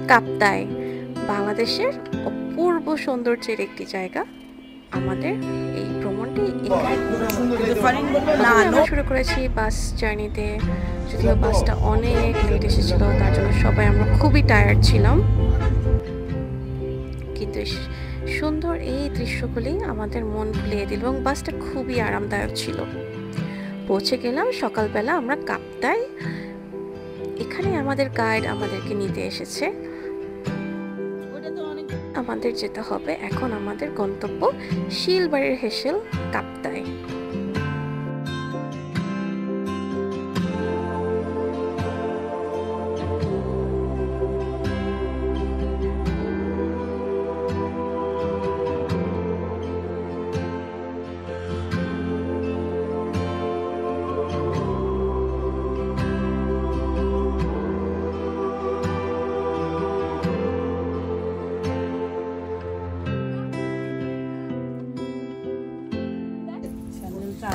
কাপ্তাই বাংলাদেশের অপূর্ব সৌন্দর্যের একটি জায়গা। আমাদের এই ভ্রমণটি আমরা শুরু করেছি বাস জার্নিতে, যদিও বাসটা অনেক লেট এসেছিল, তার জন্য সবাই আমরা খুবই টায়ার্ড ছিলাম, কিন্তু সুন্দর এই দৃশ্যগুলি আমাদের মন ভুলিয়ে দিল এবং বাসটা খুবই আরামদায়ক ছিল। পৌঁছে গেলাম সকালবেলা আমরা কাপ্তাই। এখানে আমাদের গাইড আমাদেরকে নিতে এসেছে। আমাদের যেতে হবে এখন আমাদের গন্তব্য শিলবাড়ির হেসেল কাপ্তাই।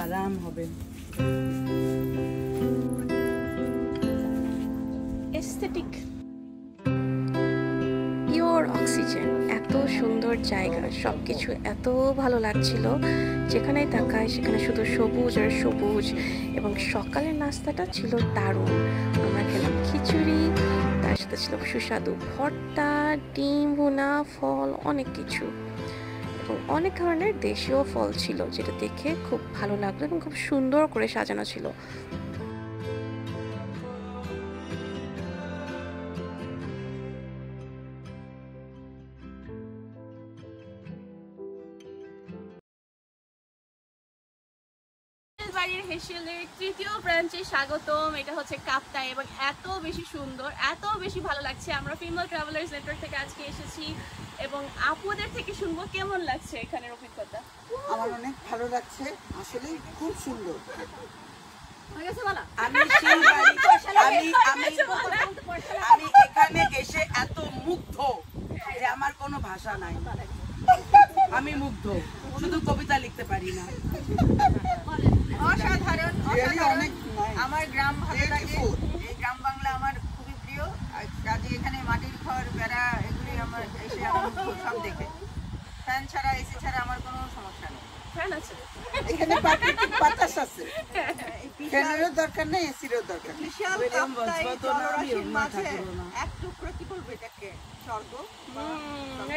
আরাম হবে। এস্থেটিক পিওর অক্সিজেন, এত সুন্দর জায়গা, সবকিছু এত ভালো লাগছিল, যেখানে তাকায় সেখানে শুধু সবুজ আর সবুজ। এবং সকালের নাস্তাটা ছিল দারুণ। আমরা খেলাম খিচুড়ি, তার সাথে ছিল সুস্বাদু ভর্তা, ডিম ভুনা, ফল, অনেক কিছু, এবং অনেক ধরনের দেশীয় ফল ছিল, যেটা দেখে খুব ভালো লাগলো এবং খুব সুন্দর করে সাজানো ছিল। বাড়ির হেসেলের তৃতীয় ব্রাঞ্চে স্বাগতম। এটা হচ্ছে কাপ্তাই এবং এত বেশি সুন্দর, এত বেশি ভালো লাগছে। আমরা ফিমেল ট্রাভেলার্স নেটওয়ার্ক থেকে আজকে এসেছি এবং আপুদের থেকে শুনবো কেমন লাগছে এখানের অভিজ্ঞতা। আমার অনেক ভালো লাগছে, আসলে খুব সুন্দর। আমি এখানে এসে এত মুগ্ধ যে আমার কোনো ভাষা নাই। আমি মুগ্ধ, শুধু কবিতা লিখতে পারি না। অসাধারণ, অনেক। আমার গ্রাম ভালো লাগে, এই গ্রাম বাংলা আমার খুবই প্রিয়। কাজে এখানে মাটির ঘর, বেড়া, এগুলি আমার এসে আমার সব দেখে। ফ্যান ছাড়া, এসি ছাড়া আমার কোনো সমস্যা নেই। ফ্যান আছে এখানে, প্রাকৃতিক বাতাস আছে, ফ্যানেরও দরকার নেই, এসিরও দরকার নেই। এক টুকরো কি বলবো এটাকে, স্বর্গ।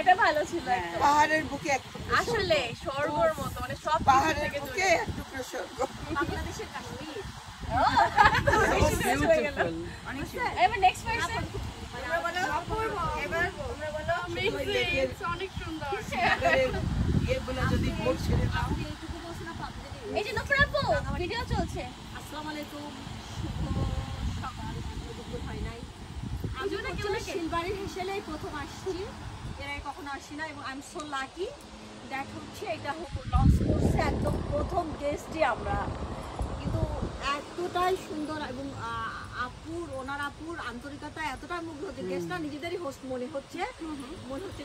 এটা ভালো ছিল, পাহাড়ের বুকে আসলে স্বর্গের মতো, মানে সব পাহাড়ের বুকে এক টুকরো স্বর্গ। বাংলাদেশের কাশ্মীর। এবার নেক্সট পারসন আমরা বলো অপূর্ব, এবার আমরা বলো অ্যামেজিং, অনেক সুন্দর। এগুলো যদি ভোট ছেড়ে দাও। এই যে নফর আপু ভিডিও চলছে। আসসালামু আলাইকুম, শুভ সকাল, দুপুর হয় নাই। আমি শিলবাড়ির হেসেলে প্রথম আসছি, এর আগে কখনো আসি না এবং I am so lucky that হচ্ছে এটা লঞ্চ করছে একদম প্রথম গেস্টই আমরা। কিন্তু এতটাই সুন্দর এবং ওনার আপুর আন্তরিকতা এতটাই মুগ্ধ হচ্ছে, গেস্টরা নিজেদেরই হোস্ট মনে হচ্ছে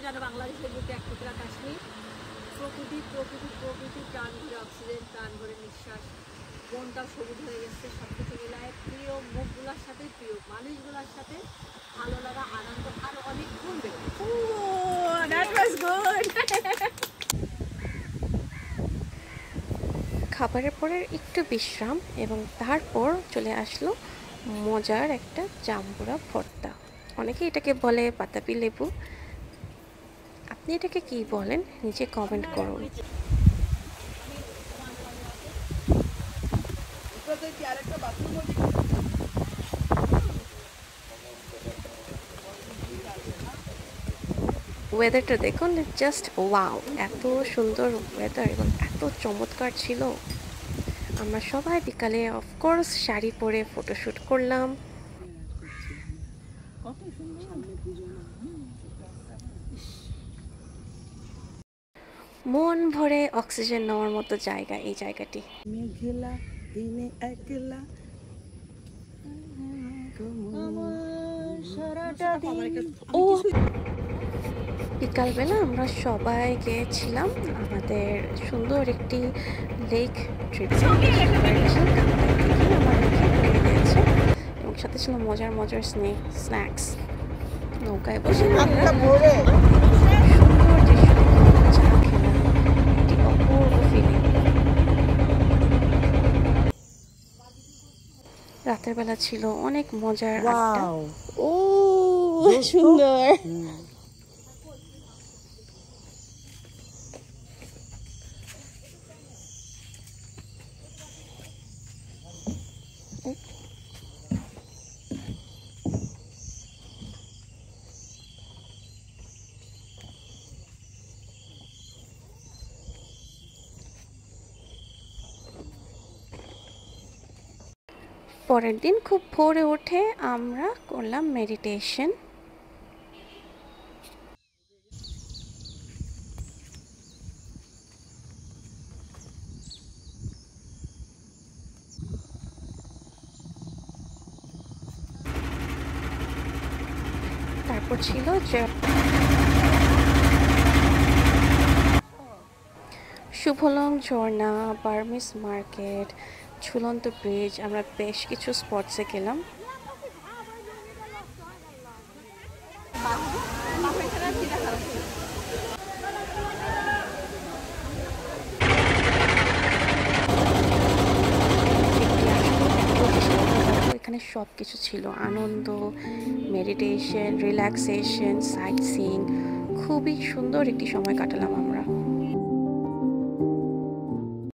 যেন বাংলাদেশের বুকে এক টুকরা কাশ্মীর। প্রকৃতি প্রকৃতি প্রকৃতি, প্রাণ ভরে অক্সিজেন, প্রাণ ভরে নিঃশ্বাস, মনটা সবুজ হয়ে গেছে। সব কিছু মিলায় প্রিয় মুখগুলোর সাথে, প্রিয় মানুষগুলোর সাথে ভালো লাগা, আনন্দ আরো অনেক গুণ বেড়ে। খাবারের পরের একটু বিশ্রাম এবং তারপর চলে আসলো মজার একটা জাম্বুরা ভর্তা। অনেকে এটাকে বলে বাতাবি লেবু, আপনি এটাকে কি বলেন নিচে কমেন্ট করুন। ওয়েদারটা দেখুন, জাস্ট ওয়াও, এত সুন্দর ওয়েদার এবং এত চমৎকার ছিল। আমরা সবাই বিকালে অফকোর্স শাড়ি পরে ফটোশ্যুট করলাম। মন ভরে অক্সিজেন নেওয়ার মতো জায়গা এই জায়গাটি। মেঘলা দিনে একলা ও বিকালবেলা আমরা সবাই গিয়েছিলাম আমাদের সুন্দর একটি লেক ট্রিপ, এবং সাথে ছিল মজার মজার স্ন্যাক্স। নৌকায় বসে আমরা আচ্ছা, ভোরে সুন্দর দৃশ্য দেখলাম, চা খেলাম, একটি অপূর্ব ফিলিং। রাতের বেলা ছিল অনেক মজার আড্ডা। ও সুন্দর। পরের দিন খুব ভোরে উঠে আমরা করলাম মেডিটেশন। তারপর ছিল যে শুভলং ঝর্ণা, বার্মিস মার্কেট, ঝুলন্ত ব্রিজ, আমরা বেশ কিছু স্পটসে গেলাম। এখানে সব কিছু ছিল, আনন্দ, মেডিটেশন, রিল্যাক্সেশন, সাইট সিইং, খুবই সুন্দর একটি সময় কাটালাম আমরা।